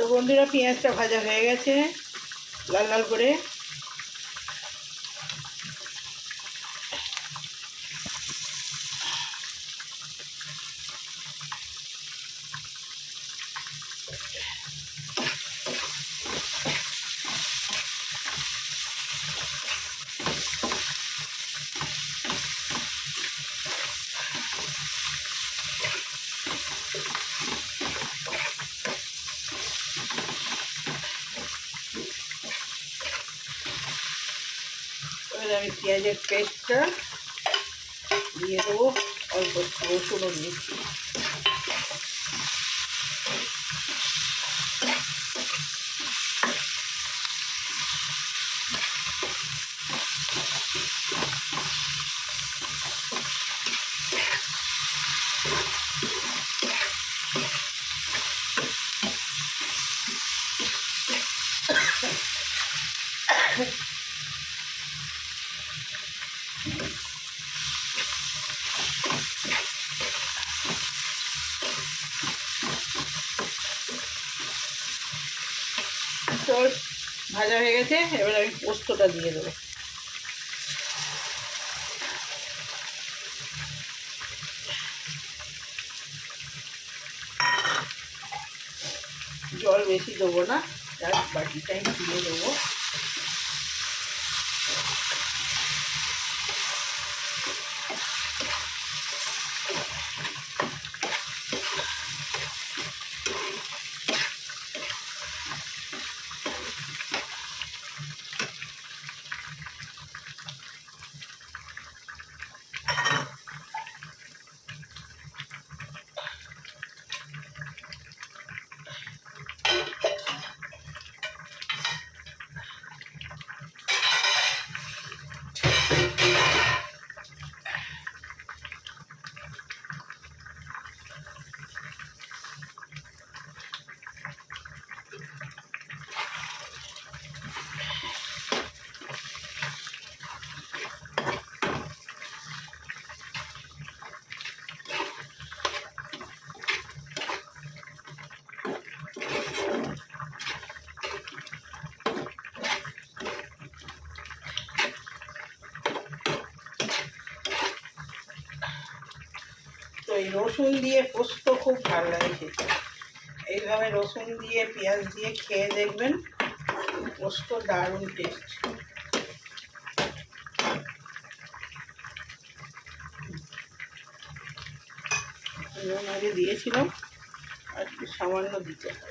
তো বন্ধুরা পেঁয়াজটা ভাজা হয়ে গেছে লাল লাল করে। এবার আমি পেঁয়াজের পেস্টটা দিয়ে দেবো, অল্প রসুনও দিয়েছি। তো ভাজা হয়ে গেছে, এবার আমি পোস্তটা দিয়ে দেবো। জল বেশি দেবো না, তার বাটিটাই দিয়ে দেবো। তো এই রসুন দিয়ে পোস্ত খুব ভালো লাগে খেতে। এইভাবে রসুন দিয়ে পেঁয়াজ দিয়ে খেয়ে দেখবেন, পোস্ত দারুণ টেস্ট। নুন আগে দিয়েছিলাম, আর একটু সামান্য দিতে হবে।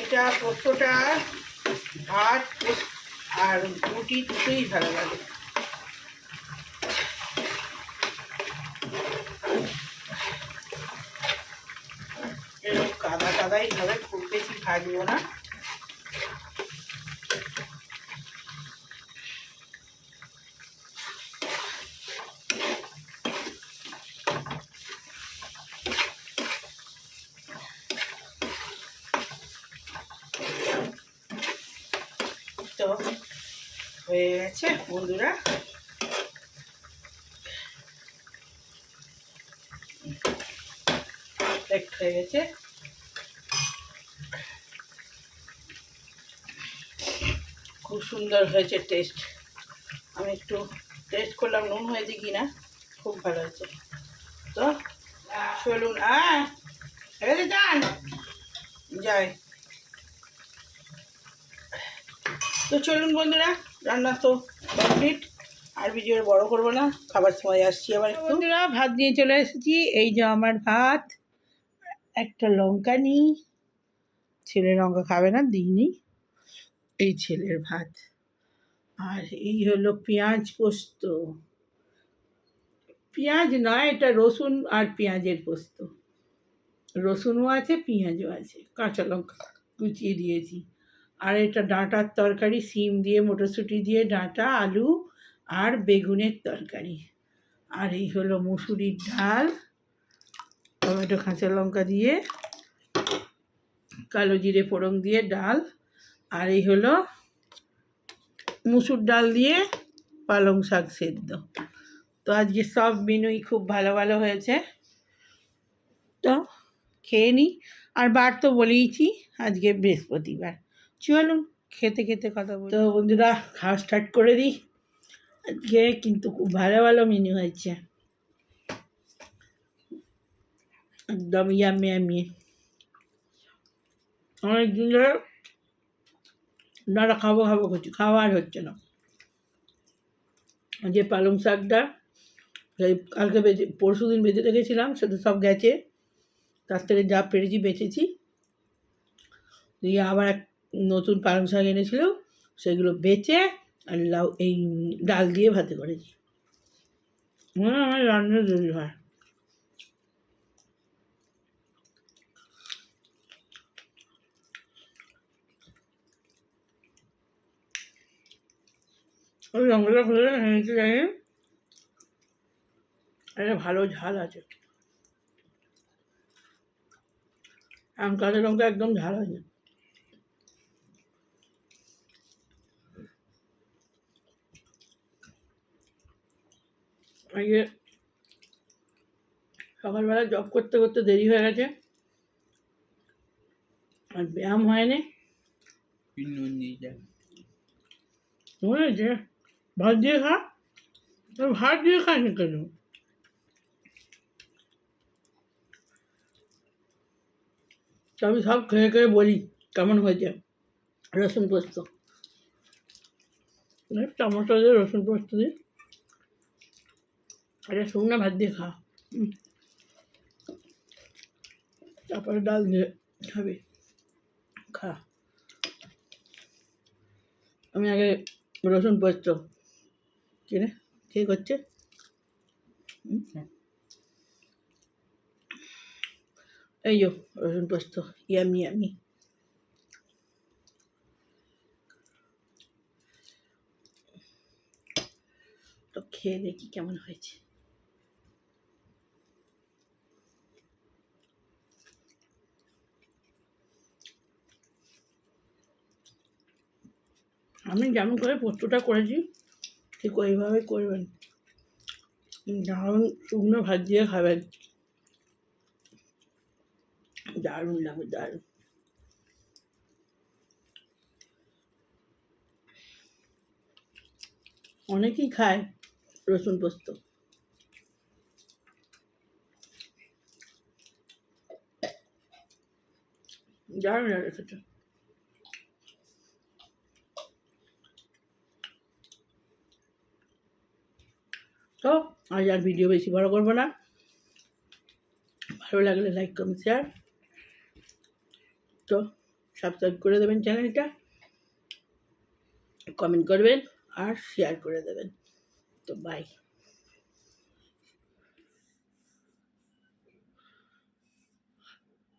এটা পোস্তটা ভাত আর রুটি দুটোই ভালো লাগে। এরকম কাদা কাদাই হবে, খুব বেশি ভাজবো না। তো হয়ে গেছে বন্ধুরা, হয়ে গেছে। খুব সুন্দর হয়েছে টেস্ট। আমি একটু টেস্ট করলাম নুন হয়েছে কি না, খুব ভালো হয়েছে। তো চলুন যান যাই। তো চলুন বন্ধুরা, রান্না তো কমপ্লিট, আর ভিডিও বড় করবো না, খাবার সময় আসছি আবার। বন্ধুরা ভাত নিয়ে চলে এসেছি, এই যে আমার ভাত, একটা লঙ্কা নিই, ছেলে লঙ্কা খাবে না দিইনি, এই ছেলের ভাত। আর এই হলো পেঁয়াজ পোস্ত, পেঁয়াজ নয় এটা রসুন আর পেঁয়াজের পোস্ত, রসুনও আছে পেঁয়াজও আছে, কাঁচা লঙ্কা কুচিয়ে দিয়েছি। আর এটা ডাঁটার তরকারি, সিম দিয়ে মটরশুঁটি দিয়ে ডাঁটা, আলু আর বেগুনের তরকারি। আর এই হলো মুসুরির ডাল, টমেটো কাঁচা লঙ্কা দিয়ে কালো জিরে ফোড়ন দিয়ে ডাল। আর এই হলো মুসুর ডাল দিয়ে পালং শাক সেদ্ধ। তো আজকে সব মেনুই খুব ভালো ভালো হয়েছে, তো খেয়ে নিই। আর বার তো বলেইছি আজকে বৃহস্পতিবার। চলুন খেতে খেতে কথা বলি। তো বন্ধুরা খাওয়া স্টার্ট করে দিই। আজকে কিন্তু খুব ভালো ভালো মেনু হয়েছে, একদম ইয়ামি ইয়ামি। অনেকদিন ধরে খাবো খাবো করছি, খাওয়া আর হচ্ছে না। যে পালং শাকটা সেই কালকে পরশু দিন বেঁচে রেখেছিলাম, সেটা সব গেছে। তার থেকে যা পেরেছি বেঁচেছি, দিয়ে আবার এক নতুন পালং শাক এনেছিল, সেগুলো বেচে আর এই ডাল দিয়ে ভাতে করেছি। আমার রান্না দেরি হয়। ওই লঙ্কাটা খুলে নিতে যাই, এটা ভালো ঝাল আছে। কাঁচা লঙ্কা একদম ঝাল হয় না। আজকে সকালবেলা জব করতে করতে দেরি হয়ে গেছে, আর ব্যায়াম হয়নি। মনে হয়েছে ভাত দিয়ে খা, ভাত দিয়ে খাইনি কেন? আমি সব খেয়ে খেয়ে বলি কেমন হয়েছে। রসুন পোস্ত, টমেটো দিয়ে রসুন পোস্ত দিয়ে এটা শুকনো ভাত দিয়ে খা, তারপরে ডাল দিয়ে খাবি, খা। আমি আগে রসুন পোস্ত কিনে কে করছে, এই যো রসুন পোস্ত ইয়ামি ইয়ামি। তো খেয়ে দেখি কেমন হয়েছে। আমি যেমন করে পোস্তটা করেছি ঠিক ওইভাবে করবেন, দারুণ শুকনো ভাত দিয়ে খাবেন, দারুণ লাগবে, দারুণ। অনেকেই খায় রসুন পোস্ত, দারুণ লাগে খেতে। তো আজ আর ভিডিও বেশি বড় করবো না, ভালো লাগলে লাইক কমেন্ট শেয়ার, তো সাবস্ক্রাইব করে দেবেন চ্যানেলটা, কমেন্ট করবেন আর শেয়ার করে দেবেন। তো বাই।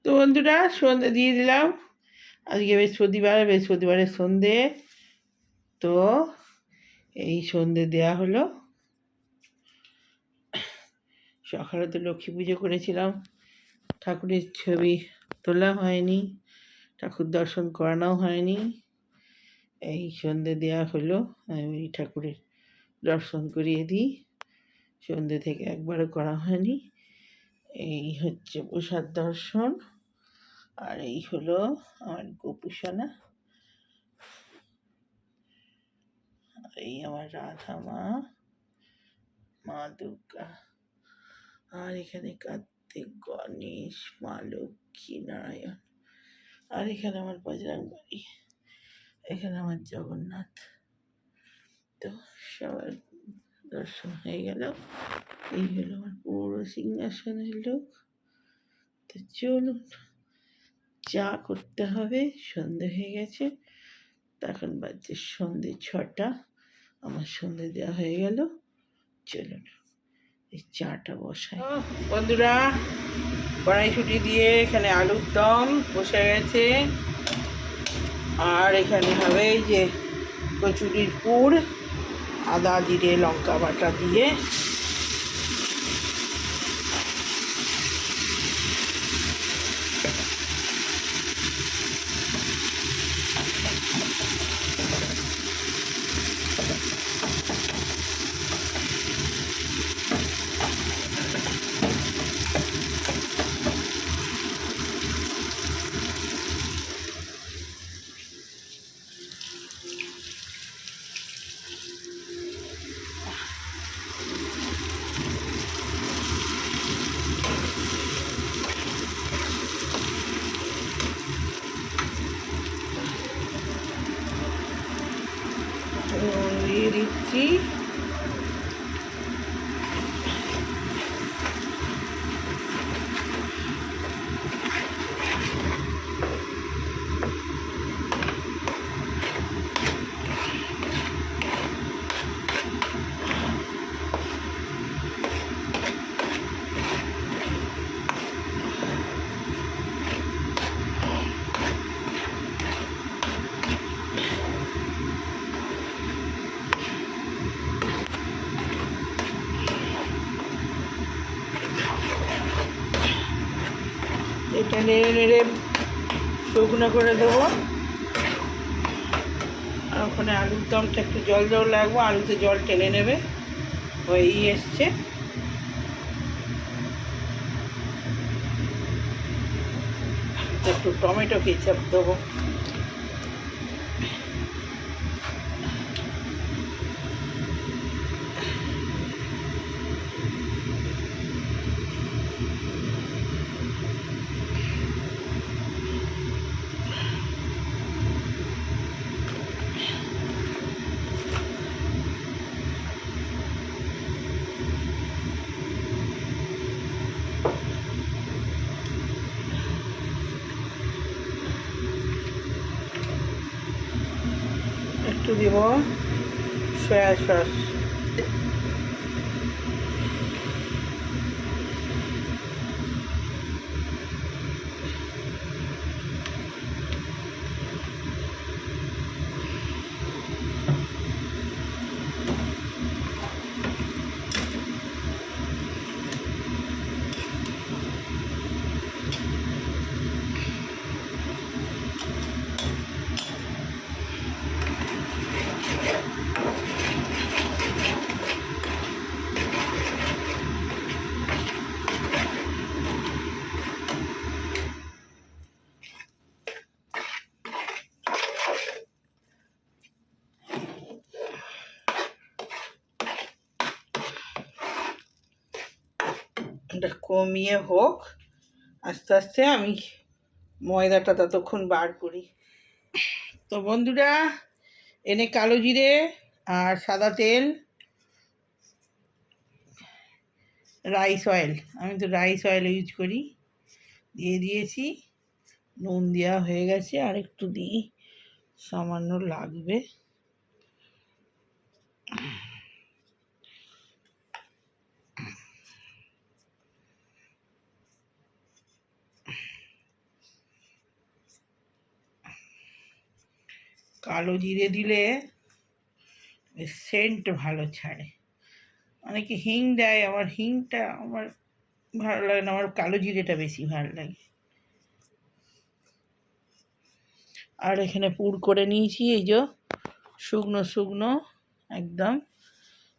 তো বন্ধুরা সন্ধে দিয়ে দিলাম, আজকে বৃহস্পতিবারের সন্ধে। তো এই সন্ধে দেয়া হলো। সকালে তো লক্ষ্মী পুজো করেছিলাম, ঠাকুরের ছবি তোলা হয়নি, ঠাকুর দর্শন করানোও হয়নি। এই সন্ধে দেয়া হলো, আমি ঠাকুরের দর্শন করিয়ে দিই, সন্ধে থেকে একবারও করা হয়নি। এই হচ্ছে প্রসাদ দর্শন, আর এই হলো আমার গোপুসোনা, এই আমার রাধা মা, মা দুর্গা, আর এখানে কার্তিক, গণেশ, মা লক্ষ্মী, নারায়ণ, আর এখানে আমার বজরংবলী, এখানে আমার জগন্নাথ। তো সবার দর্শন হয়ে গেল। এই হলো আমার পুরো সিংহাসনের লোক। তো চলুন চা করতে হবে, সন্ধে হয়ে গেছে, তখন বাজছে সন্ধে 6টা, আমার সন্ধে দেওয়া হয়ে গেল। চলুন এই চাটা বসাই। বন্ধুরা কড়াইশুঁটি দিয়ে এখানে আলুর দম বসে গেছে, আর এখানে হবে এই যে কচুরির পুর, আদা জিরে লঙ্কা বাটা দিয়ে নেড়ে নেড়ে শুকনো করে দেবো। আর ওখানে আলুর দমটা একটু জল জল লাগবো, আলুতে জল টেনে নেবে, হয়েই এসছে। একটু টমেটো কেচাপ দেবো। একটু দেব সয়া সস। এটা কমিয়ে হোক, আস্তে আস্তে আমি ময়দাটা ততক্ষণ বার করি। তো বন্ধুরা, এনে কালো জিরে আর সাদা তেল, রাইস অয়েল, আমি তো রাইস অয়েল ইউজ করি, দিয়ে দিয়েছি। নুন দেওয়া হয়ে গেছে, আর একটু দিই, সামান্য লাগবে। কালো জিরে দিলে সেন্ট ভালো ছাড়ে। অনেকে হিং দেয়, আমার হিংটা আমার ভালো লাগে না, আমার কালো জিরেটা বেশি ভালো লাগে। আর এখানে পুর করে নিয়েছি, এই যে শুকনো শুকনো একদম।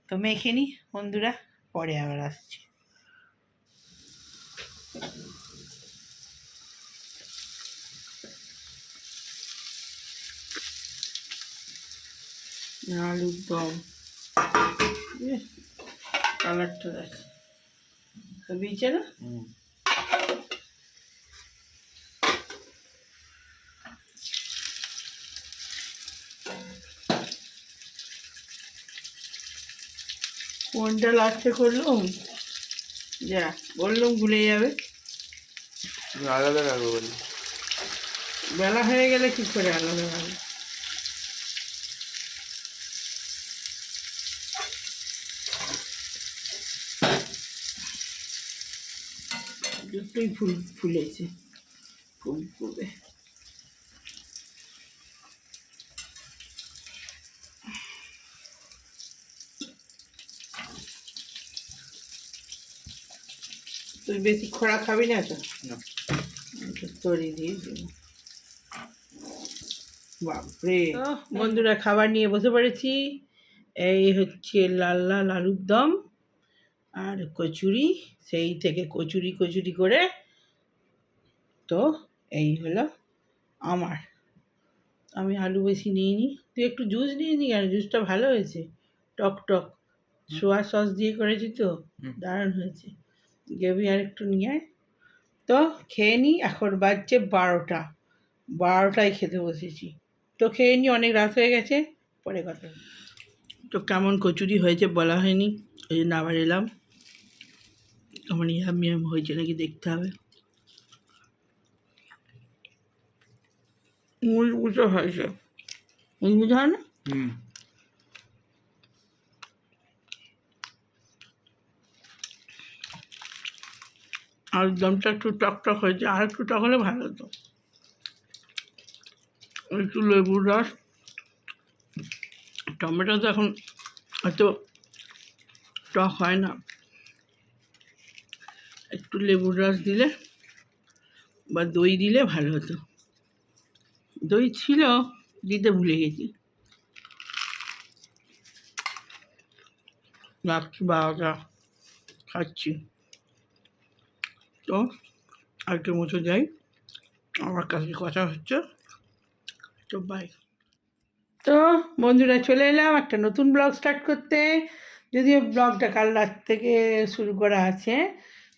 তো মেখে নিই বন্ধুরা, পরে আবার আসছি। আলুর দম কালারটা দেখ, বেঁচে না। কোনটা লাস্টে করলাম, যা বললাম ভুলে যাবে। আলাদা রাখবো বলি, বেলা হয়ে গেলে কি করে আলাদা হবে। দুটোই ফুলেছে, ফুলবে। তুই বেশি খরা খাবি না তো? তরি দিয়ে দেবো। বাপরে বন্ধুরা, খাবার নিয়ে বসে পড়েছি। এই হচ্ছে লাল লাল আলুর দম আর কচুরি, সেই থেকে কচুরি কচুরি করে। তো এই হলো আমার, আমি আলু বেশি নিইনি। তুই একটু জুস নিয়ে নি, আর জুসটা ভালো হয়েছে, টক টক, সোয়া সস দিয়ে করেছি তো, দারুণ হয়েছে। গ্রেভি আর একটু নিয়ে আয়। তো খেয়ে নিই, এখন বাজছে 12টা, 12টায় খেতে বসেছি। তো খেয়ে নিই, অনেক রাত হয়ে গেছে, পরে কথা। তো কেমন কচুরি হয়েছে বলা হয়নি, ওই জন্য আবার এলাম। আমার ইয়াম হয়েছে নাকি দেখতে হবে। মুচমুচে হয়েছে, মুচমুচে হয় না? আর দমটা একটু টক টক হয়েছে, আর একটু টক হলে ভালো হতো। একটু লেবুর রস, টমেটো তো এখন হয়তো টক হয় না, একটু লেবুর রস দিলে বা দই দিলে ভালো হতো। দই ছিল, দিতে ভুলে গেছি। রাত্রি 12টা খাচ্ছি। তো আজকের মতো যাই, আমার কাছে কথা হচ্ছে। তো বাই। তো বন্ধুরা, চলে এলাম একটা নতুন ব্লগ স্টার্ট করতে। যদিও ব্লগটা কাল রাত থেকে শুরু করা আছে।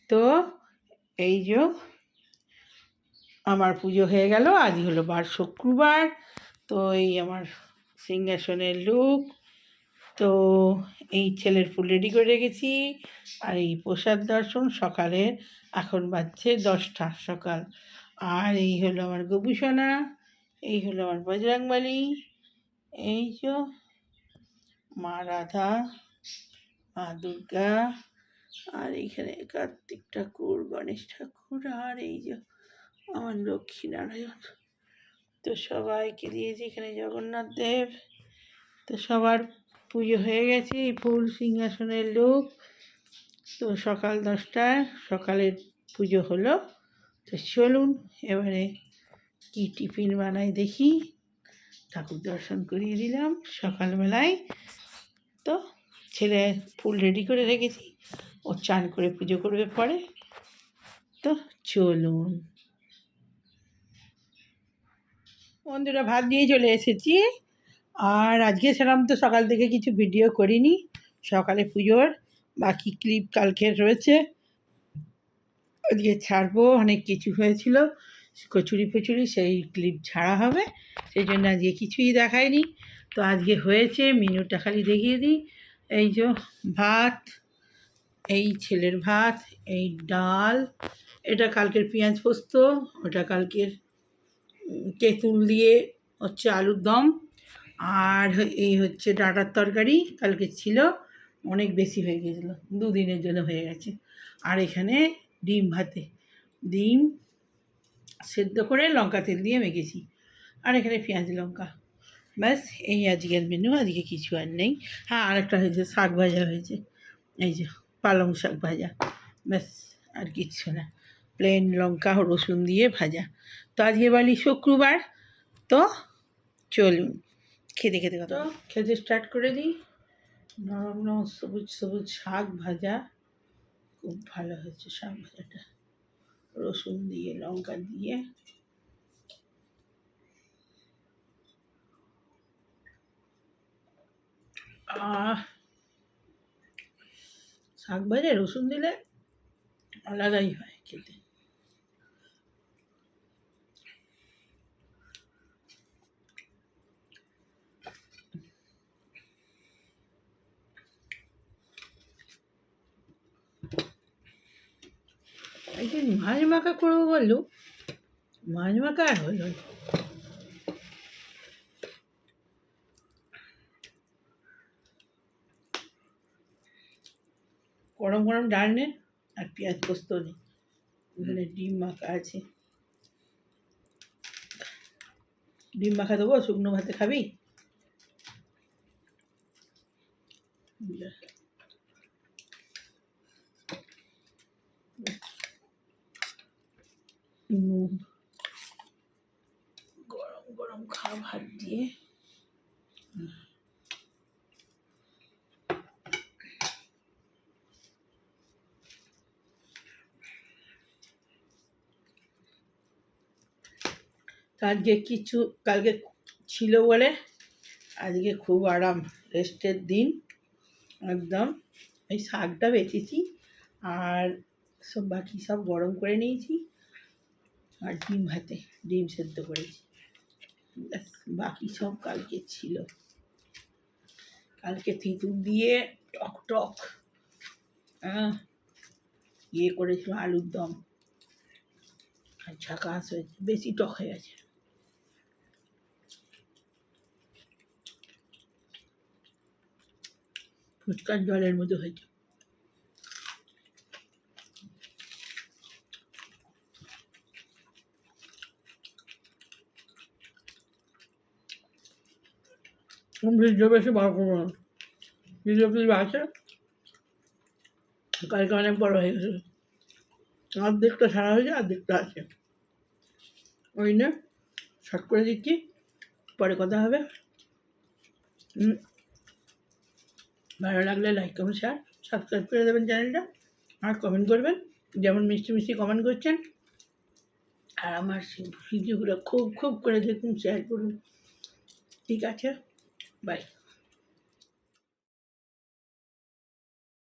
তো এই যে আমার পুজো হয়ে গেল, আজই হলো বার শুক্রবার। তো এই আমার সিংহাসনের লুক। তো এই ছেলের ফুল রেডি করে রেখেছি। আর এই প্রসাদ দর্শন সকালের, এখন বাজছে 10টা সকাল। আর এই হলো আমার গোপুসোনা, এই হলো আমার বজরংবলী, এই যে মা রাধা, মা দুর্গা, আর এইখানে কার্তিক ঠাকুর, গণেশ ঠাকুর, আর এই যে আমার লক্ষ্মীনারায়ণ। তো সবাইকে দিয়েছি, এখানে জগন্নাথ দেব। তো সবার পুজো হয়ে গেছে, এই ফুল সিংহাসনের লোক। তো সকাল 10টায় সকালের পুজো হলো। তো চলুন এবারে কি টিফিন বানাই দেখি। ঠাকুর দর্শন করিয়ে দিলাম সকালবেলায়। তো ছেলে ফুল রেডি করে রেখেছি, ও চান করে পুজো করবে পরে। তো চলুন বন্ধুরা, ভাত দিয়ে চলে এসেছি। আর আজকে সেরকম তো সকাল থেকে কিছু ভিডিও করিনি। সকালে পুজোর বাকি ক্লিপ কালকের রয়েছে, আজকে ছাড়বো। অনেক কিছু হয়েছিল, কচুরি ফচুরি, সেই ক্লিপ ছাড়া হবে। সেই জন্য আজকে কিছুই দেখায়নি। তো আজকে হয়েছে, মেনুটা খালি দেখিয়ে দিই। এই যে ভাত, এই ছেলের ভাত, এই ডাল, এটা কালকের পেঁয়াজ পোস্ত, ওটা কালকের তেঁতুল দিয়ে হচ্ছে আলুর দম। আর এই হচ্ছে ডাঁটার তরকারি, কালকে ছিল, অনেক বেশি হয়ে গিয়েছিলো, 2 দিনের জন্য হয়ে গেছে। আর এখানে ডিম ভাতে, ডিম সেদ্ধ করে লঙ্কা তেল দিয়ে মেখেছি। আর এখানে পেঁয়াজ লঙ্কা, ব্যাস এই আজকের মেনু। আজকে কিছু আর নেই। হ্যাঁ, আরেকটা হয়েছে, শাক ভাজা হয়েছে, এই যে পালং শাক ভাজা, ব্যাস আর কিচ্ছু না। প্লেন লঙ্কা রসুন দিয়ে ভাজা। তো আজকে বলি শুক্রবার। তো চলুন খেতে খেতে কথা, খেতে স্টার্ট করে দিই। নরম নরম সবুজ সবুজ শাক ভাজা, খুব ভালো হয়েছে শাক ভাজাটা, রসুন দিয়ে লঙ্কা দিয়ে। শাক ভাজা রসুন দিলে আলাদাই হয় খেতে। একদিন মাছ মাখা করবো বললো, মাছ মাখা আর হলো না। গরম গরম ডাল নেই আর পেঁয়াজ পোস্ত নেই, এখানে ডিম মাখা আছে। ডিম মাখা দেবো, শুকনো ভাতে খাবি? নুন, গরম গরম খা ভাত দিয়ে। কালকে কিছু, কালকে ছিল বলে আজকে খুব আরাম, রেস্টের দিন একদম। এই শাকটা বেঁচেছি, আর সব বাকি সব গরম করে নিয়েছি। আর ডিম ভাতে ডিম সেদ্ধ করেছি, ব্যাস। বাকি সব কালকে ছিল। কালকে তেঁতুল দিয়ে টক টক ইয়ে করেছিল, আলুর দম, আর ঝাকাস হয়েছে, বেশি টক হয়ে গেছে। ফুচকার জলের মতো হয়েছে। ভিডিও বেশি বড় করবো না, ভিডিও ক্লিপ আছে, কালকে অনেক বড় হয়ে গেছে। অর্ধেকটা সারা হয়েছে, অর্ধেকটা আছে। ওই না শর্ট করে দিচ্ছি, পরে কথা হবে। ভালো লাগলে লাইক কমেন্ট শেয়ার সাবস্ক্রাইব করে দেবেন চ্যানেলটা, আর কমেন্ট করবেন, যেমন মিষ্টি মিষ্টি কমেন্ট করছেন। আর আমার ভিডিওগুলো খুব খুব করে দেখুন, শেয়ার করুন। ঠিক আছে, বাই।